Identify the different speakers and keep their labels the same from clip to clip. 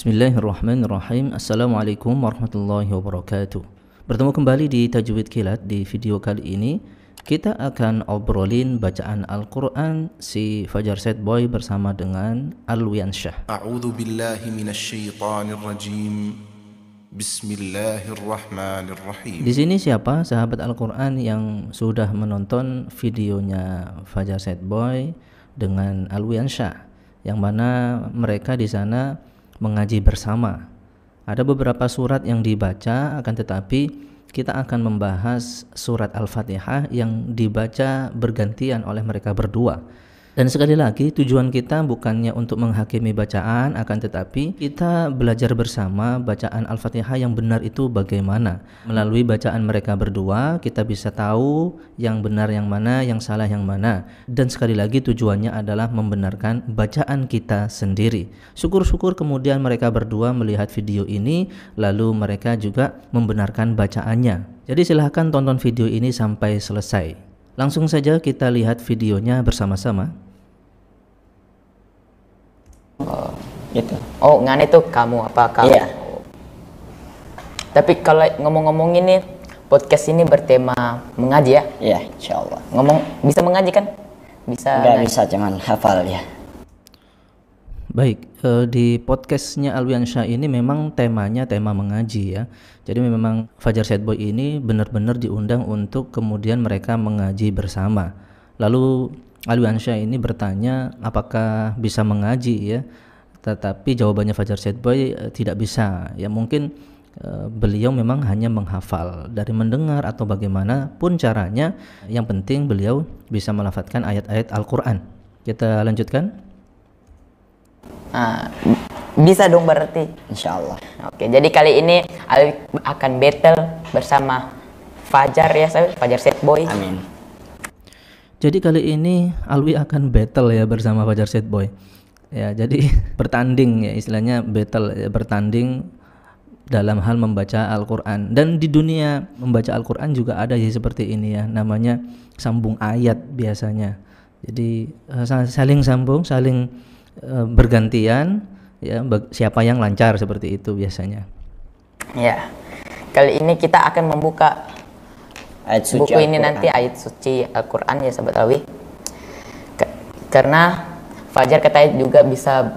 Speaker 1: Bismillahirrahmanirrahim. Assalamualaikum warahmatullahi wabarakatuh. Bertemu kembali di Tajwid Kilat. Di video kali ini kita akan obrolin bacaan Al-Quran si Fajar Set Boy bersama dengan Alwiansyah.
Speaker 2: A'udzu billahi minasyaitonir rajim. Bismillahirrahmanirrahim.
Speaker 1: Di sini siapa sahabat Al-Quran yang sudah menonton videonya Fajar Set Boy dengan Alwiansyah, yang mana mereka di sana mengaji bersama. Ada beberapa surat yang dibaca, akan tetapi kita akan membahas surat Al-Fatihah yang dibaca bergantian oleh mereka berdua. Dan sekali lagi tujuan kita bukannya untuk menghakimi bacaan, akan tetapi kita belajar bersama bacaan Al-Fatihah yang benar itu bagaimana. Melalui bacaan mereka berdua kita bisa tahu yang benar yang mana, yang salah yang mana. Dan sekali lagi tujuannya adalah membenarkan bacaan kita sendiri. Syukur-syukur kemudian mereka berdua melihat video ini, lalu mereka juga membenarkan bacaannya. Jadi silahkan tonton video ini sampai selesai. Langsung saja kita lihat videonya bersama-sama.
Speaker 3: Oh, gitu. Oh, ngan itu kamu apa kamu? Iya. Tapi kalau ngomong-ngomong ini, podcast ini bertema mengaji ya?
Speaker 4: Iya, insyaallah.
Speaker 3: Bisa mengaji kan? Bisa.
Speaker 4: Enggak bisa, cuman hafal ya.
Speaker 1: Baik, di podcastnya Alwiansyah ini memang temanya tema mengaji ya. Jadi memang Fajar Set Boy ini benar-benar diundang untuk kemudian mereka mengaji bersama. Lalu Alwiansyah ini bertanya apakah bisa mengaji ya. Tetapi jawabannya Fajar Set Boy tidak bisa. Ya mungkin beliau memang hanya menghafal dari mendengar atau bagaimanapun caranya. Yang penting beliau bisa melafadzkan ayat-ayat Al-Quran. Kita lanjutkan.
Speaker 3: Bisa dong berarti.
Speaker 4: Insyaallah.
Speaker 3: Oke, jadi kali ini Alwi akan battle bersama Fajar ya, Fajar Set Boy.
Speaker 4: Amin.
Speaker 1: Jadi kali ini Alwi akan battle ya bersama Fajar Set Boy. Ya, jadi bertanding ya, istilahnya battle ya, bertanding dalam hal membaca Al-Quran. Dan di dunia membaca Al-Quran juga ada ya seperti ini ya, namanya sambung ayat biasanya. Jadi saling sambung, saling bergantian ya, siapa yang lancar seperti itu biasanya.
Speaker 3: Ya. Kali ini kita akan membuka
Speaker 4: Ayat suci
Speaker 3: buku ini
Speaker 4: Al-Quran.
Speaker 3: nanti ayat suci Al-Quran ya sahabat Alwi. Karena Fajar katanya juga bisa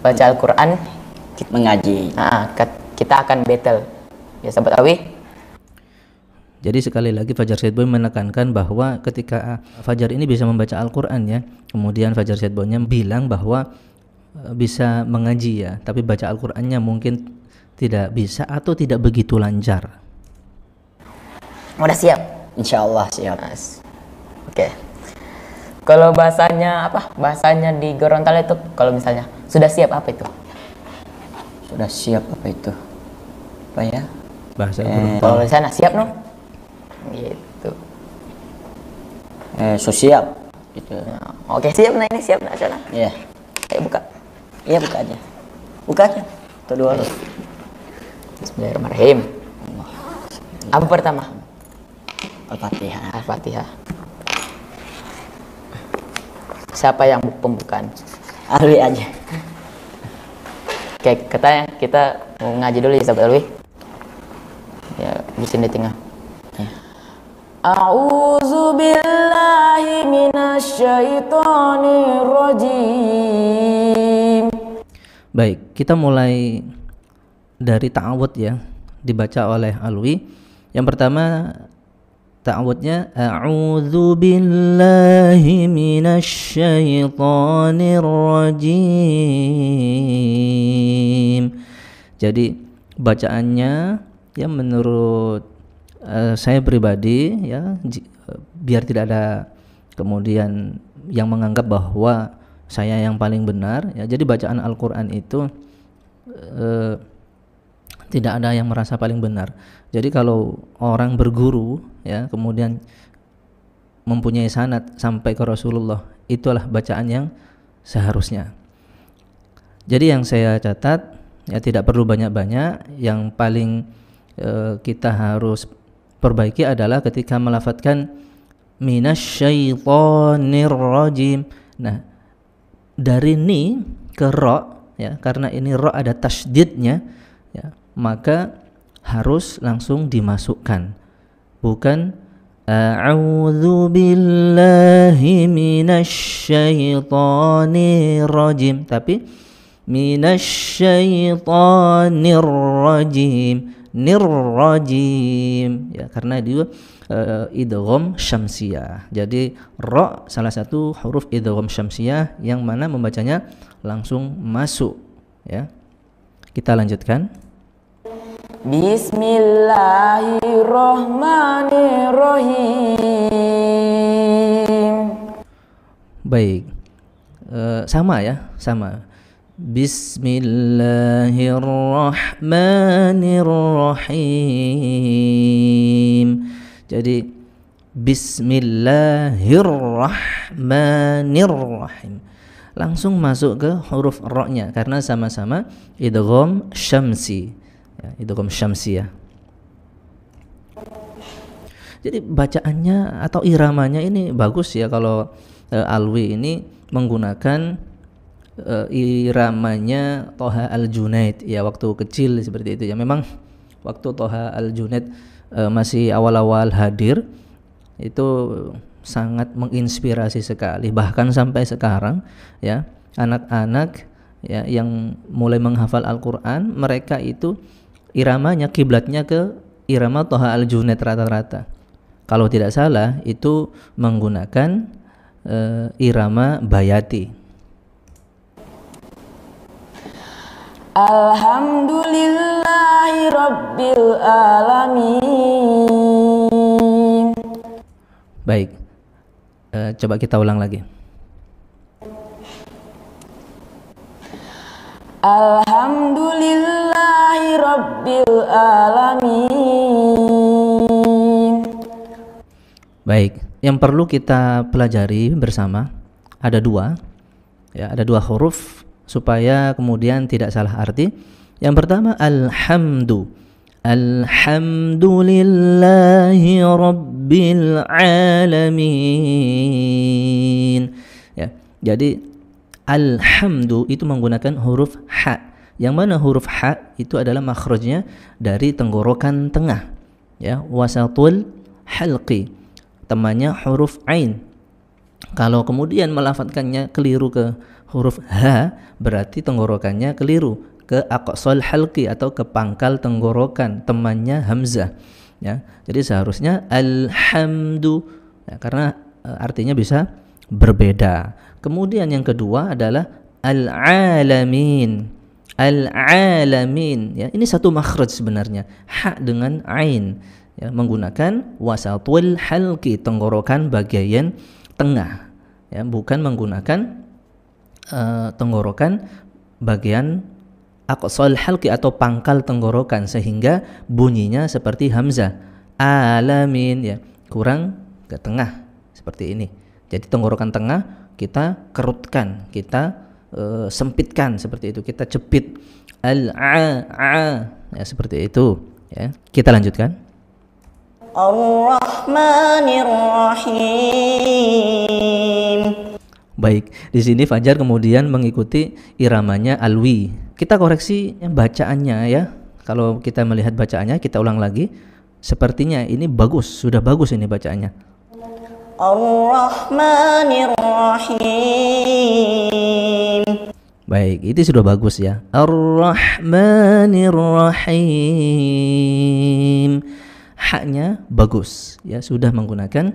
Speaker 3: baca Al-Quran,
Speaker 4: Mengaji.
Speaker 3: kita akan battle ya sahabat Alwi.
Speaker 1: Jadi sekali lagi Fajar Set Boy menekankan bahwa ketika Fajar ini bisa membaca Al-Quran ya, kemudian Fajar Set Boy-nya bilang bahwa bisa mengaji ya, tapi baca Al-Qurannya mungkin tidak bisa atau tidak begitu lancar.
Speaker 3: Udah siap?
Speaker 4: Insyaallah siap.
Speaker 3: Oke. Kalau bahasanya apa? Bahasanya di Gorontalo itu kalau misalnya sudah siap apa itu?
Speaker 4: Sudah siap apa itu? Apa ya?
Speaker 1: Bahasa
Speaker 3: Kalau di sana siap no? Gitu.
Speaker 4: So siap. Gitu.
Speaker 3: Oke, siap nah ini siap nah sana.
Speaker 4: Iya.
Speaker 3: Ayo buka.
Speaker 4: Iya, buka aja. Buka aja. Itu dua.
Speaker 3: Bismillahirrahmanirrahim. Apa pertama?
Speaker 4: Al-Fatihah.
Speaker 3: Al-Fatihah. Siapa yang pembukaan?
Speaker 4: Alwi aja.
Speaker 3: Oke, katanya kita mau ngaji dulu ya sahabat Alwi. Ya, di sini di tengah. A'udzu billahi minasyaitonir rajim.
Speaker 1: Baik, kita mulai dari ta'awud ya, dibaca oleh Alwi. Yang pertama ta'awudnya a'udzu billahi minasyaitonir rajim. Jadi bacaannya ya menurut saya pribadi ya, biar tidak ada kemudian yang menganggap bahwa saya yang paling benar ya. Jadi bacaan Al-Quran itu tidak ada yang merasa paling benar. Jadi kalau orang berguru ya kemudian mempunyai sanad sampai ke Rasulullah, itulah bacaan yang seharusnya. Jadi yang saya catat ya, tidak perlu banyak-banyak. Yang paling kita harus perbaiki adalah ketika melafadzkan minasyaitonir rajim. Nah, dari ni ke ro ya, karena ini ro ada tasydidnya, ya, maka harus langsung dimasukkan, bukan a'udzu billahi minasyaitonir rajim, tapi minasyaitonir rajim, nirrajim, ya, karena dia idgham syamsiyah. Jadi ra salah satu huruf idgham syamsiyah yang mana membacanya langsung masuk, ya. Kita lanjutkan. Bismillahirrahmanirrahim. Baik, sama ya, sama. Bismillahirrahmanirrahim. Jadi Bismillahirrahmanirrahim, langsung masuk ke huruf ra-nya karena sama-sama idgham syamsi, ya, idgham syamsiyah. Jadi bacaannya atau iramanya ini bagus ya, kalau Alwi ini menggunakan iramanya Thaha Al-Junaid, ya, waktu kecil seperti itu ya. Memang waktu Thaha Al-Junaid masih awal-awal hadir itu sangat menginspirasi sekali, bahkan sampai sekarang ya, anak-anak ya yang mulai menghafal Al-Qur'an, mereka itu iramanya kiblatnya ke irama Thaha Al-Junaid rata-rata. Kalau tidak salah itu menggunakan irama Bayati. Alhamdulillahi Rabbil Alamin. Baik, coba kita ulang lagi. Alhamdulillahi Rabbil Alamin. Baik, yang perlu kita pelajari bersama ada dua, ya, ada dua huruf supaya kemudian tidak salah arti. Yang pertama alhamdu, alhamdulillahi rabbil alamin, ya. Jadi alhamdu itu menggunakan huruf ha, yang mana huruf ha itu adalah makhrajnya dari tenggorokan tengah, ya, wasatul halqi, temannya huruf ain. Kalau kemudian melafadzkannya keliru ke huruf ha, berarti tenggorokannya keliru ke aqsal halqi atau ke pangkal tenggorokan, temannya hamzah, ya. Jadi seharusnya alhamdu, ya, karena artinya bisa berbeda. Kemudian yang kedua adalah al-alamin. Al-alamin, ya, ini satu makhraj sebenarnya, ha dengan ain, ya, menggunakan wasatul halqi, tenggorokan bagian tengah, ya, bukan menggunakan tenggorokan bagian aqsal halqi atau pangkal tenggorokan, sehingga bunyinya seperti hamzah alamin, ya, kurang ke tengah seperti ini. Jadi tenggorokan tengah kita kerutkan, kita sempitkan seperti itu, kita cepit al-a, ya, seperti itu, ya. Kita lanjutkan. Ar-Rahmanir-Rahim. Baik, di sini Fajar kemudian mengikuti iramanya Alwi. Kita koreksi bacaannya, ya. Kalau kita melihat bacaannya, kita ulang lagi. Sepertinya ini bagus, sudah bagus ini bacaannya. Ar-Rahmanir-Rahim. Baik, itu sudah bagus ya. Ar-Rahmanir-Rahim. Haknya bagus, ya, sudah menggunakan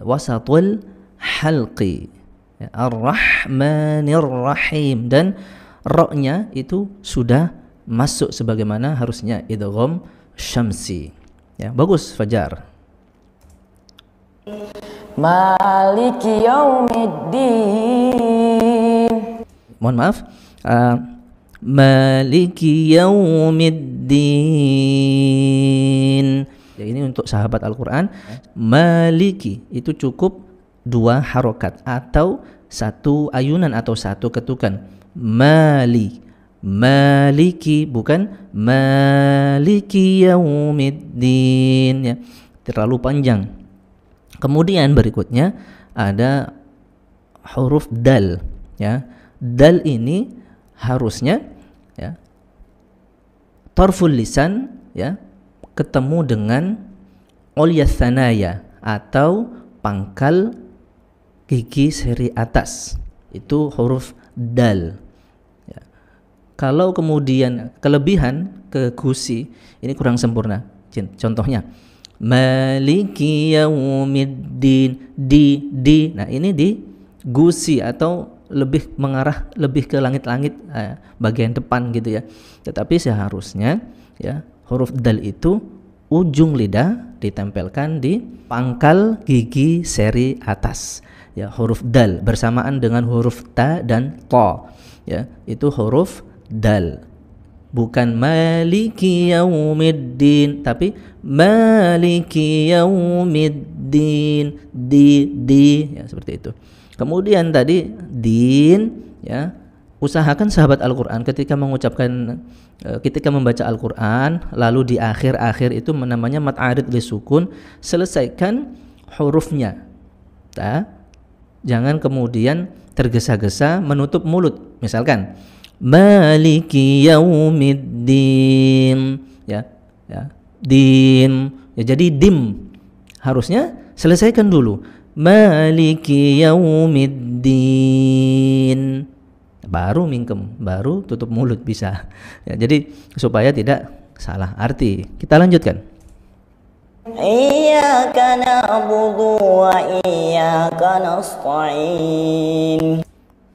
Speaker 1: wasatul halqi, ya, Ar-Rahmanir-Rahim, dan ra-nya itu sudah masuk sebagaimana harusnya, idgham syamsi, ya. Bagus Fajar. Maliki yaumiddin. Mohon maaf, Maliki yaumiddin. Ya, ini untuk sahabat Al-Quran. Maliki itu cukup dua harokat atau satu ayunan atau satu ketukan. Mali, maliki, bukan maliki yaumiddin, ya, terlalu panjang. Kemudian berikutnya ada huruf dal, ya. Dal ini harusnya ya tarful lisan ya ketemu dengan ulyas tsanaya atau pangkal gigi seri atas, itu huruf dal ya. Kalau kemudian kelebihan ke gusi ini kurang sempurna. Contohnya maliki yaumiddin, di. Nah, ini di gusi atau lebih mengarah lebih ke langit-langit bagian depan gitu ya. Tetapi seharusnya ya huruf dal itu ujung lidah ditempelkan di pangkal gigi seri atas. Ya, huruf dal bersamaan dengan huruf ta dan ta. Ya, itu huruf dal. Bukan maliki yaumiddin, tapi maliki yaumiddin, di ya seperti itu. Kemudian tadi din ya, usahakan sahabat Al-Qur'an ketika mengucapkan ketika membaca Al-Qur'an lalu di akhir-akhir itu namanya mad arid li sukun, selesaikan hurufnya. Jangan kemudian tergesa-gesa menutup mulut. Misalkan maliki yaumiddin ya din ya, jadi dim harusnya selesaikan dulu maliki yaumiddin, baru mingkem, baru tutup mulut bisa ya, jadi supaya tidak salah arti. Kita lanjutkan.
Speaker 5: Iyyaka na'budu wa iyyaka nasta'in.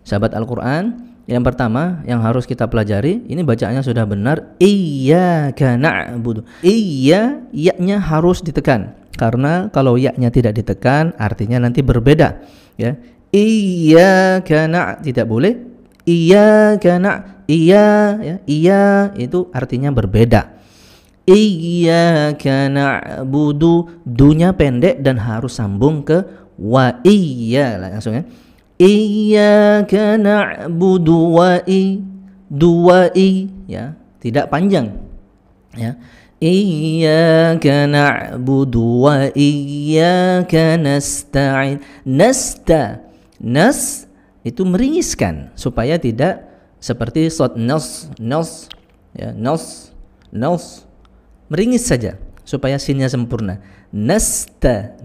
Speaker 1: Sahabat Al-Qur'an, yang pertama yang harus kita pelajari, ini bacaannya sudah benar, iyyaka na'budu. Iya, ya-nya harus ditekan. Karena kalau ya-nya tidak ditekan artinya nanti berbeda ya. Iyyaka tidak boleh. Iyyaka iya ya, iya itu artinya berbeda. Iyyaka na'budu, dunya pendek dan harus sambung ke wa iya langsung ya. Iyyaka na'budu wa dua ya, tidak panjang ya. Iyyaka na'budu wa iyyaka nasta'in. Nas itu meringiskan supaya tidak seperti shad nas ya, nas meringis saja supaya sinnya sempurna. Nasta'in,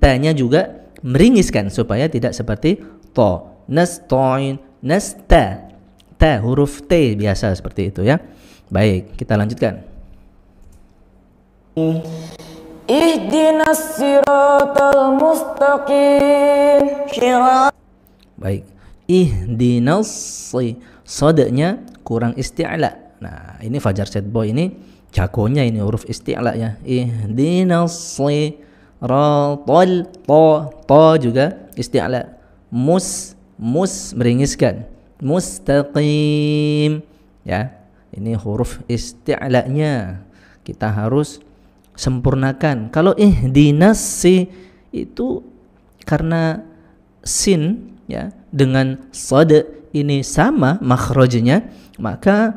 Speaker 1: tanya juga meringiskan supaya tidak seperti to. Nasta'in, ta huruf T biasa seperti itu ya. Baik, kita lanjutkan.
Speaker 5: Ihdinas siratal mustaqim.
Speaker 1: Baik, ihdinas, sodanya kurang isti'la. Nah, ini Fajar Set Boy ini jagonya ini huruf isti'la ya. Ihdinas siratal, to juga isti'la. Mus meringiskan. Mustaqim ya, ini huruf isti'lanya kita harus sempurnakan. Kalau ihdinas itu karena sin ya dengan sad ini sama makhrajnya, maka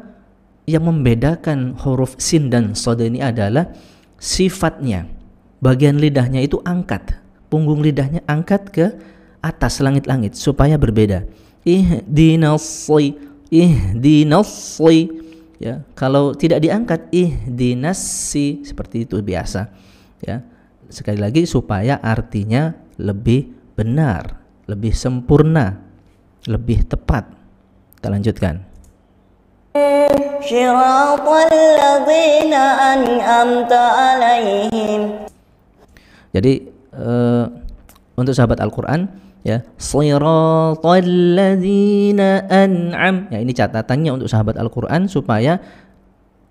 Speaker 1: yang membedakan huruf sin dan sad ini adalah sifatnya. Bagian lidahnya itu angkat, punggung lidahnya angkat ke atas langit-langit supaya berbeda. Ihdinas ya, kalau tidak diangkat ihdinas seperti itu biasa ya. Sekali lagi supaya artinya lebih benar, lebih sempurna, lebih tepat. Kita lanjutkan. Jadi untuk sahabat Al-Quran ya, shiratal ladzina an'am. Ya, ini catatannya untuk sahabat Al-Qur'an supaya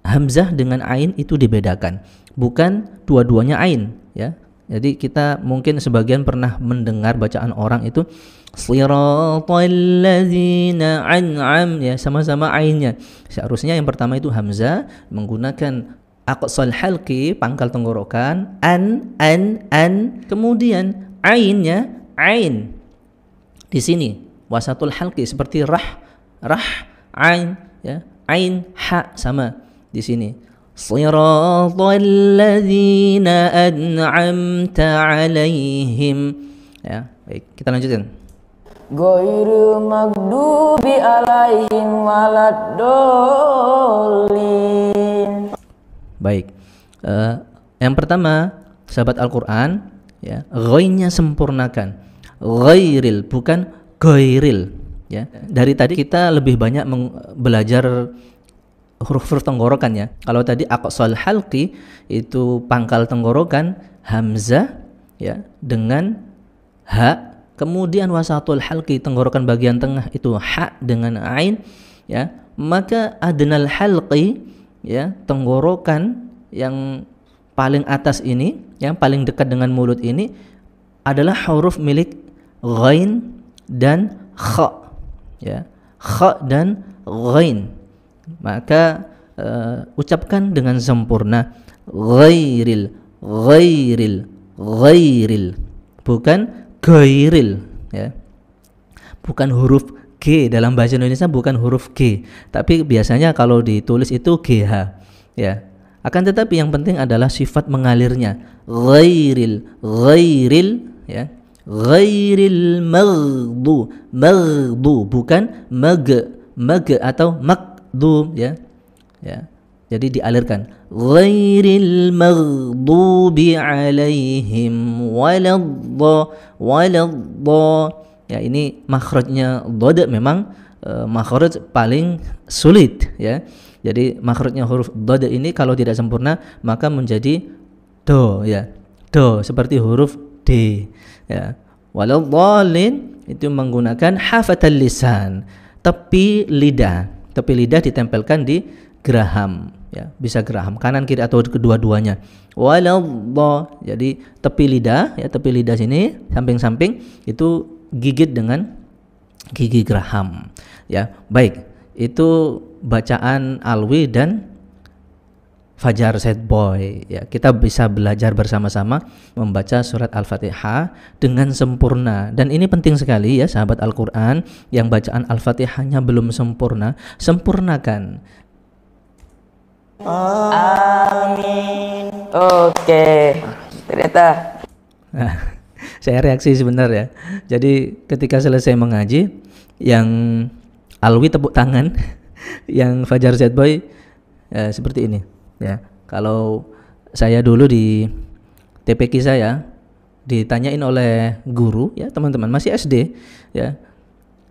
Speaker 1: hamzah dengan ain itu dibedakan, bukan dua-duanya ain ya. Jadi kita mungkin sebagian pernah mendengar bacaan orang itu shiratal ladzina an'am ya, sama-sama ainnya. Seharusnya yang pertama itu hamzah menggunakan aqsal halqi, pangkal tenggorokan, an, kemudian ainnya ain di sini wasatul halqi seperti rah ain ya, ain ha sama di sini. Shiratal ladzina an'amta alaihim ya. Baik, kita lanjutkan.
Speaker 5: Ghairil maghdubi alaihim waladdallin.
Speaker 1: Baik. Yang pertama, sahabat Al-Qur'an, ya, ghainnya sempurnakan. Ghairil, bukan ghairil, ya. Dari tadi kita lebih banyak belajar huruf-huruf tenggorokan, ya. Kalau tadi aqsal halqi itu pangkal tenggorokan, hamzah, ya, dengan ha. Kemudian wasatul halqi, tenggorokan bagian tengah itu ha dengan ain, ya. Maka adnal halqi, ya, tenggorokan yang paling atas ini, yang paling dekat dengan mulut ini adalah huruf milik ghain dan kha, ya. Kha dan ghain. Maka ucapkan dengan sempurna ghairil, ghairil, ghairil, bukan ghairil, ya. Bukan huruf G, dalam bahasa Indonesia bukan huruf G, tapi biasanya kalau ditulis itu GH, ya. Akan tetapi yang penting adalah sifat mengalirnya. Ghairil, ghairil, ya. Ghairil maghdu, bukan mag atau magdu, ya. Ya. Jadi dialirkan. Ghairil maghdubi alaihim waladda. Ya, ini makhrajnya dhad memang makhraj paling sulit, ya. Jadi makhrajnya huruf dhad ini kalau tidak sempurna maka menjadi do, ya. Do seperti huruf D, ya. Waladhdallin itu menggunakan hafatal lisan, tepi lidah. Tepi lidah ditempelkan di geraham, ya, bisa geraham kanan kiri atau kedua-duanya. Waladhdallin, jadi tepi lidah, ya, tepi lidah sini samping-samping itu gigit dengan gigi geraham, ya. Baik, itu bacaan Alwi dan Fajar Set Boy, ya. Kita bisa belajar bersama-sama membaca surat Al-Fatihah dengan sempurna, dan ini penting sekali, ya, sahabat Al-Qur'an yang bacaan Al-Fatihahnya belum sempurna, sempurnakan.
Speaker 5: Amin.
Speaker 3: Oke, ternyata.
Speaker 1: Nah, saya reaksi sebentar, ya. Jadi ketika selesai mengaji, yang Alwi tepuk tangan, yang Fajar Set Boy seperti ini, ya. Kalau saya dulu di TPQ saya ditanyain oleh guru, ya, teman-teman masih SD, ya,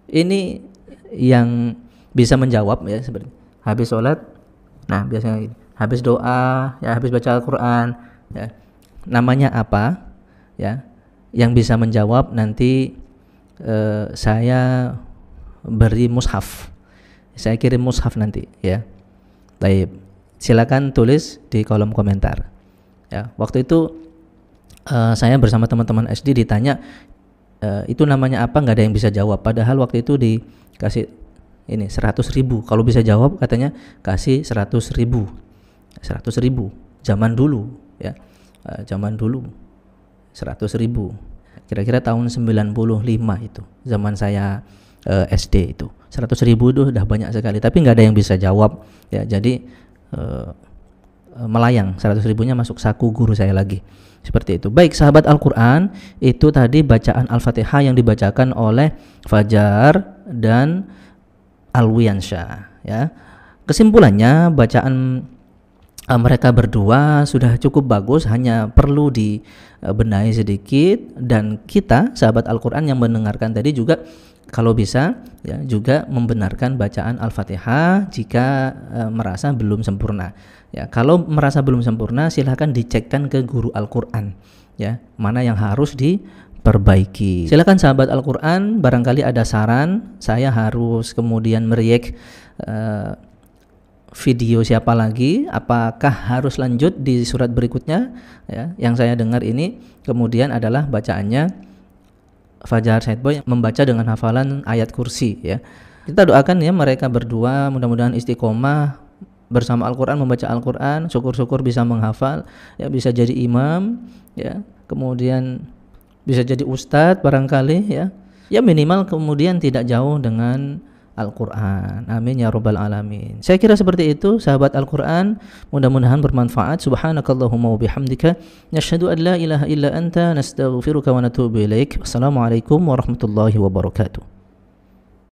Speaker 1: ini yang bisa menjawab, ya, seperti habis sholat, nah biasanya gini, habis doa, ya, habis baca Al-Quran, ya, namanya apa, ya, yang bisa menjawab nanti saya beri mushaf, saya kirim mushaf nanti, ya. Baik, silakan tulis di kolom komentar, ya. Waktu itu saya bersama teman-teman SD ditanya itu namanya apa, nggak ada yang bisa jawab, padahal waktu itu dikasih ini 100.000, kalau bisa jawab katanya kasih 100.000 zaman dulu, ya. Zaman dulu 100.000 kira-kira tahun 95 itu zaman saya SD, itu 100.000 itu udah banyak sekali, tapi nggak ada yang bisa jawab, ya. Jadi melayang, 100.000-nya masuk saku guru saya lagi, seperti itu. Baik, sahabat Al-Quran, itu tadi bacaan Al-Fatihah yang dibacakan oleh Fajar dan Alwiansyah, ya. Kesimpulannya, bacaan mereka berdua sudah cukup bagus, hanya perlu dibenahi sedikit, dan kita sahabat Al-Quran yang mendengarkan tadi juga kalau bisa, ya, juga membenarkan bacaan Al-Fatihah jika merasa belum sempurna, ya. Kalau merasa belum sempurna silahkan dicekkan ke guru Al-Quran, ya, mana yang harus diperbaiki. Silakan sahabat Al-Quran, barangkali ada saran, saya harus kemudian meriak video siapa lagi, apakah harus lanjut di surat berikutnya, ya. Yang saya dengar ini kemudian adalah bacaannya Fajar Set Boy membaca dengan hafalan ayat kursi, ya. Kita doakan, ya, mereka berdua mudah-mudahan istiqomah bersama Al-Quran, membaca Al-Quran, syukur-syukur bisa menghafal, ya, bisa jadi imam, ya, kemudian bisa jadi ustadz barangkali, ya. Ya, minimal kemudian tidak jauh dengan Al-Quran. Amin ya rabbal alamin. Saya kira seperti itu sahabat Al-Quran, mudah-mudahan bermanfaat. Subhanakallahumma wa bihamdika nasyhadu an la ilaha illa anta nastaghfiruka wa natubu ilaik. Wassalamualaikum warahmatullahi wabarakatuh.